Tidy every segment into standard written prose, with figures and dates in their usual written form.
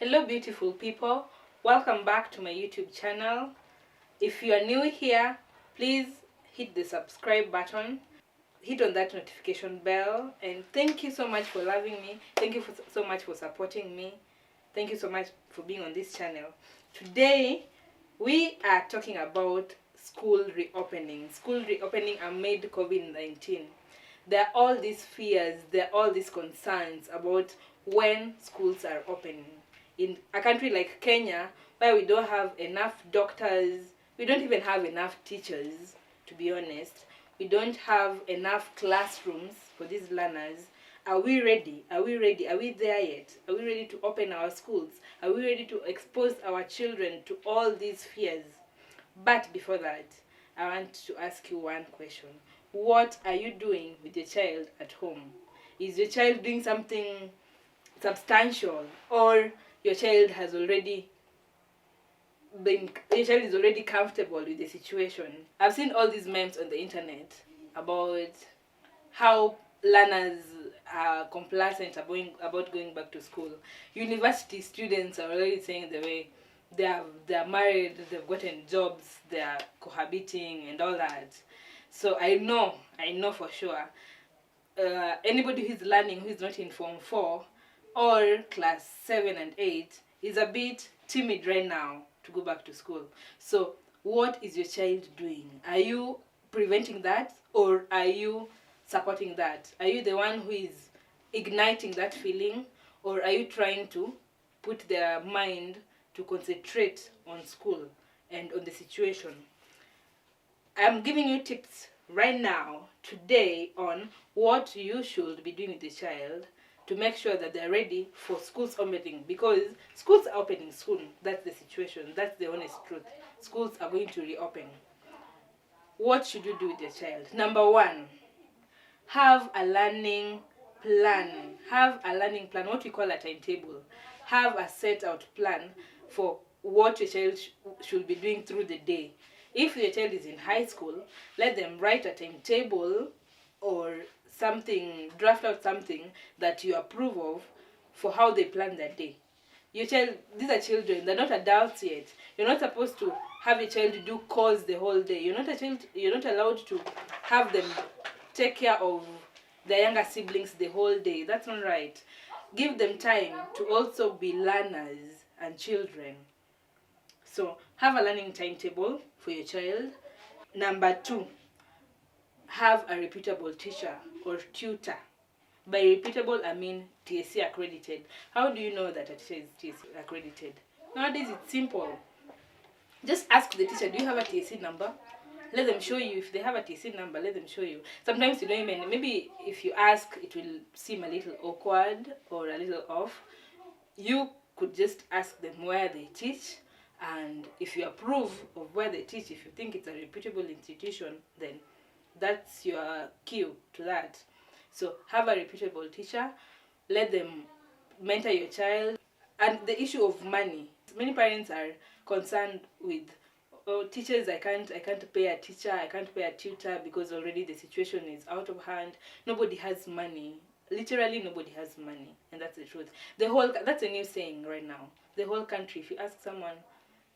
Hello beautiful people, welcome back to my YouTube channel. If you are new here, please hit the subscribe button, hit on that notification bell, and thank you so much for loving me. Thank you so much for supporting me. Thank you so much for being on this channel. Today we are talking about school reopening amid COVID-19. There are all these fears, there are all these concerns about when schools are opening. In a country like Kenya, where we don't have enough doctors, we don't even have enough teachers, to be honest. We don't have enough classrooms for these learners. Are we ready? Are we ready? Are we there yet? Are we ready to open our schools? Are we ready to expose our children to all these fears? But before that, I want to ask you one question. What are you doing with your child at home? Is your child doing something substantial, or your child is already comfortable with the situation? I've seen all these memes on the internet about how learners are complacent about going back to school. University students are already saying the way they're married, they've gotten jobs, they're cohabiting and all that. So I know for sure, anybody who's learning who is not in Form 4 or Class 7 and 8 is a bit timid right now to go back to school. So what is your child doing? Are you preventing that, or are you supporting that? Are you the one who is igniting that feeling, or are you trying to put their mind to concentrate on school and on the situation? I'm giving you tips right now, today, on what you should be doing with the child to make sure that they're ready for schools opening, because schools are opening soon. That's the situation. That's the honest truth. Schools are going to reopen. What should you do with your child? Number one, have a learning plan. Have a learning plan, what we call a timetable. Have a set out plan for what your child should be doing through the day. If your child is in high school, let them write a timetable or something, draft out something that you approve of for how they plan their day. Your child, these are children, they're not adults yet. You're not supposed to have a child do chores the whole day. You're not allowed to have them take care of their younger siblings the whole day. That's not right. Give them time to also be learners and children. So have a learning timetable for your child. Number two, have a reputable teacher or tutor. By reputable, I mean TSC accredited. How do you know that a teacher is TSC accredited? Nowadays it's simple. Just ask the teacher, do you have a TSC number? Let them show you. If they have a TSC number, let them show you. Sometimes you don't even, maybe if you ask, it will seem a little awkward or a little off. You could just ask them where they teach, and if you approve of where they teach, if you think it's a reputable institution, then that's your cue to that. So have a reputable teacher, let them mentor your child. And the issue of money, many parents are concerned with, oh, teachers, I can't pay a teacher, I can't pay a tutor because already the situation is out of hand. Nobody has money. Literally nobody has money, and that's the truth. That's a new saying right now. The whole country, if you ask someone,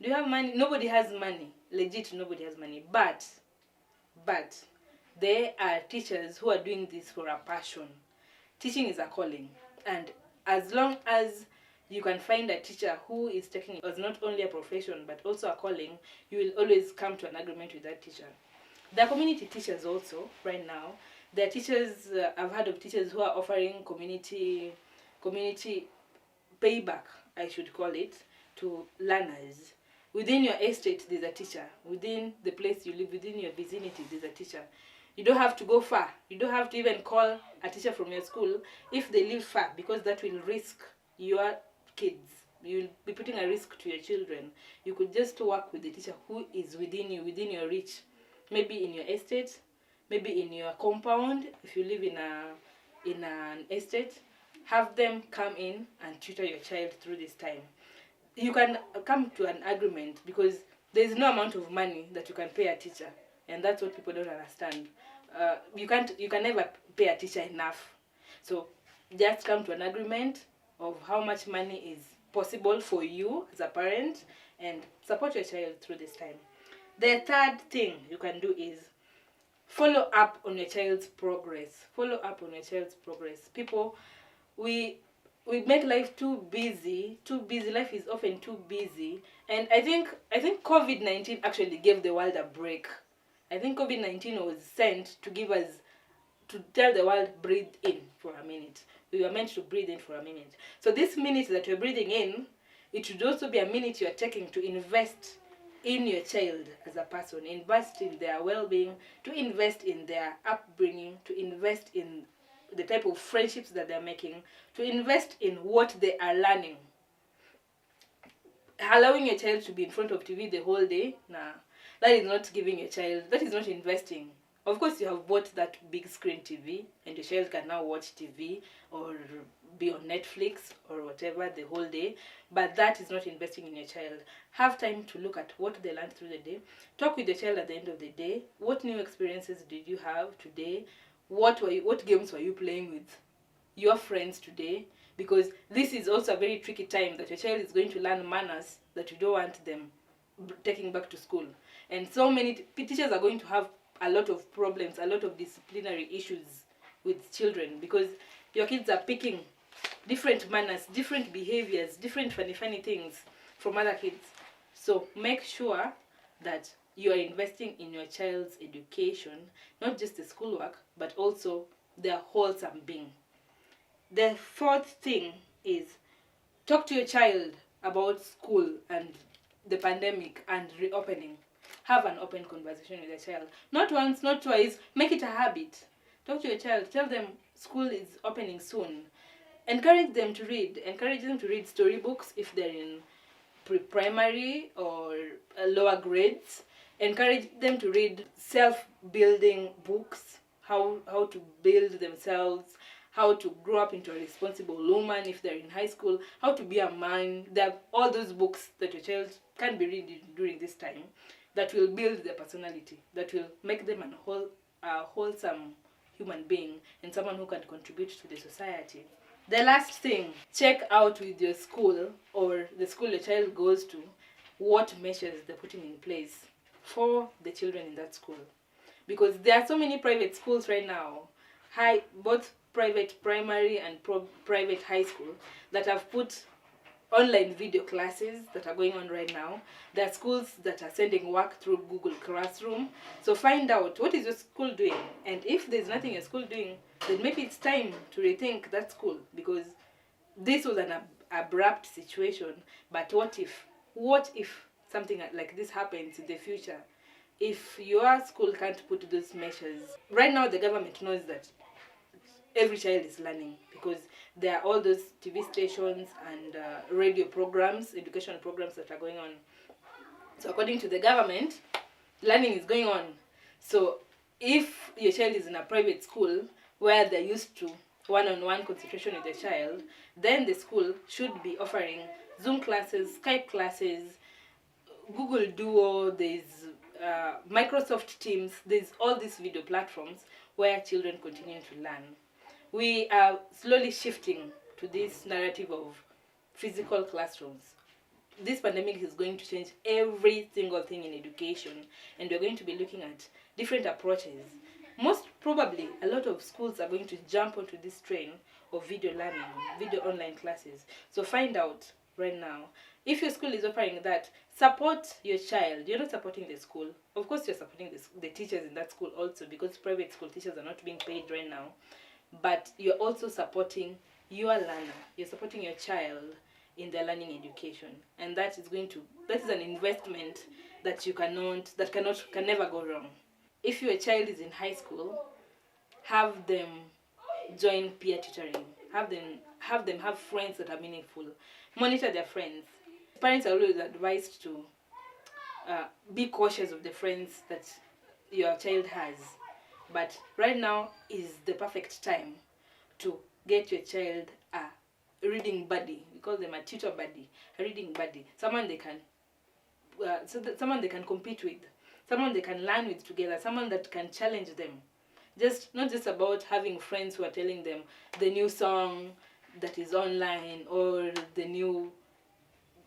do you have money? Nobody has money. Legit, nobody has money. But there are teachers who are doing this for a passion. Teaching is a calling, and as long as you can find a teacher who is taking it as not only a profession but also a calling, you will always come to an agreement with that teacher. There are community teachers also right now. There are teachers, I've heard of teachers who are offering community payback, I should call it, to learners. Within your estate, there's a teacher. Within the place you live, within your vicinity, there's a teacher. You don't have to go far. You don't have to even call a teacher from your school if they live far, because that will risk your kids. You'll be putting a risk to your children. You could just work with the teacher who is within you, within your reach. Maybe in your estate, maybe in your compound. If you live in an estate, have them come in and tutor your child through this time. You can come to an agreement, because there is no amount of money that you can pay a teacher, and that's what people don't understand. You can never pay a teacher enough. So just come to an agreement of how much money is possible for you as a parent, and support your child through this time. The third thing you can do is follow up on your child's progress. Follow up on your child's progress. People, we we make life too busy. Too busy. Life is often too busy, and I think COVID-19 actually gave the world a break. I think COVID-19 was sent to give us, to tell the world, breathe in for a minute. We were meant to breathe in for a minute. So this minute that you're breathing in, it should also be a minute you're taking to invest in your child as a person, invest in their well-being, to invest in their upbringing, to invest in the type of friendships that they're making, to invest in what they are learning. Allowing your child to be in front of TV the whole day, nah, that is not giving your child, that is not investing. Of course, you have bought that big screen TV, and your child can now watch TV or be on Netflix or whatever the whole day, but that is not investing in your child. Have time to look at what they learned through the day. Talk with your child at the end of the day. What new experiences did you have today? What games were you playing with your friends today? Because this is also a very tricky time that your child is going to learn manners that you don't want them taking back to school. And so many teachers are going to have a lot of problems, a lot of disciplinary issues with children, because your kids are picking different manners, different behaviors, different funny things from other kids. So make sure that you are investing in your child's education, not just the schoolwork, but also their wholesome being. The fourth thing is, talk to your child about school and the pandemic and reopening. Have an open conversation with your child. Not once, not twice. Make it a habit. Talk to your child. Tell them school is opening soon. Encourage them to read. Encourage them to read storybooks if they're in pre-primary or lower grades. Encourage them to read self-building books. How to build themselves, how to grow up into a responsible woman if they're in high school, how to be a man. There are all those books that your child can be reading during this time that will build their personality, that will make them a wholesome human being and someone who can contribute to the society. The last thing, check out with your school or the school your child goes to what measures they're putting in place for the children in that school. Because there are so many private schools right now, both private primary and private high school, that have put online video classes that are going on right now. There are schools that are sending work through Google Classroom. So find out what is your school doing, and if there's nothing your school doing, then maybe it's time to rethink that school, because this was an abrupt situation. But what if something like this happens in the future? If your school can't put those measures, right now the government knows that every child is learning, because there are all those TV stations and radio programs, educational programs that are going on. So according to the government, learning is going on. So if your child is in a private school where they're used to one-on-one concentration with the child, then the school should be offering Zoom classes, Skype classes, Google Duo, there's Microsoft Teams, there's all these video platforms where children continue to learn. We are slowly shifting to this narrative of physical classrooms. This pandemic is going to change every single thing in education, and we're going to be looking at different approaches. Most probably, a lot of schools are going to jump onto this train of video learning, video online classes. So find out right now. If your school is offering that, support your child. You're not supporting the school. Of course, you're supporting the teachers in that school also, because private school teachers are not being paid right now. But you're also supporting your learner. You're supporting your child in their learning education, and that is an investment that can never go wrong. If your child is in high school, have them join peer tutoring. Have them have friends that are meaningful. Monitor their friends. Parents are always advised to be cautious of the friends that your child has. But right now is the perfect time to get your child a reading buddy. We call them a tutor buddy, a reading buddy. Someone they can compete with, someone they can learn with together, someone that can challenge them. Not just about having friends who are telling them the new song that is online or the new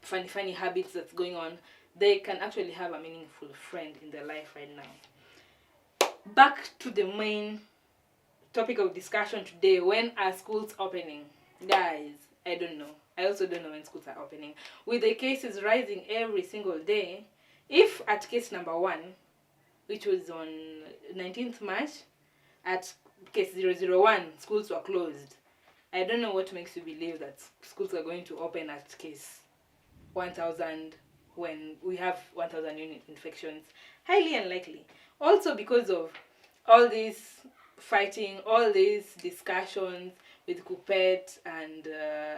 funny habits that's going on, they can actually have a meaningful friend in their life right now. Back to the main topic of discussion today. When are schools opening? Guys, I don't know. I also don't know when schools are opening. With the cases rising every single day, if at case number 1, which was on 19th March, at case 001, schools were closed. I don't know what makes you believe that schools are going to open at case 1000 when we have 1000 unit infections. Highly unlikely. Also because of all this fighting, all these discussions with Kupet and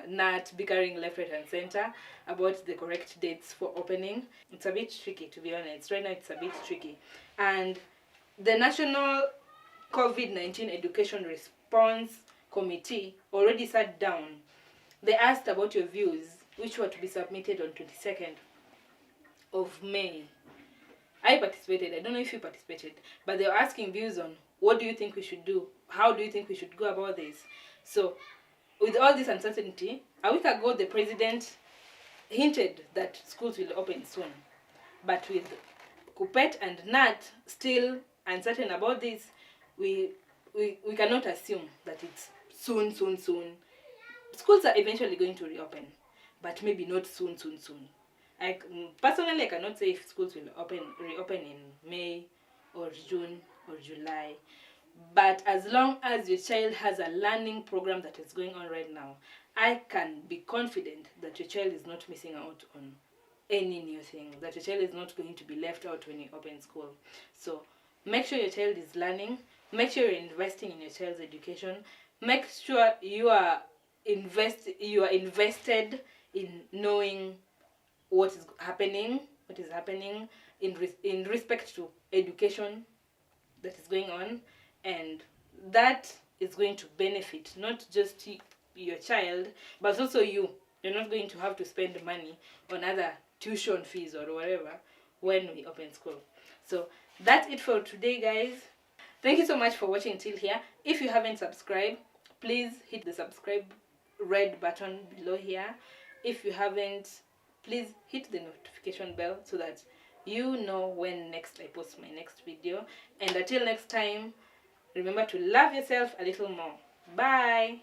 Nat bickering left, right and center about the correct dates for opening. It's a bit tricky, to be honest. Right now it's a bit tricky. And the National COVID-19 Education Response Committee already sat down. They asked about your views, which were to be submitted on 22nd of May. I participated. I don't know if you participated, but they were asking views on what do you think we should do? How do you think we should go about this? So, with all this uncertainty, a week ago the president hinted that schools will open soon. But with Kupet and Nat still uncertain about this, we cannot assume that it's soon. Schools are eventually going to reopen, but maybe not soon. Personally, I cannot say if schools will reopen in May or June or July. But as long as your child has a learning program that is going on right now, I can be confident that your child is not missing out on any new thing, that your child is not going to be left out when you open school. So make sure your child is learning, make sure you're investing in your child's education, make sure you are invested in knowing what is happening in respect to education that is going on, and that is going to benefit not just your child but also you. You're not going to have to spend money on other tuition fees or whatever when we open school. So that's it for today, guys. Thank you so much for watching till here. If you haven't subscribed, please hit the subscribe red button below here. If you haven't, please hit the notification bell so that you know when next I post my next video. And until next time, remember to love yourself a little more. Bye.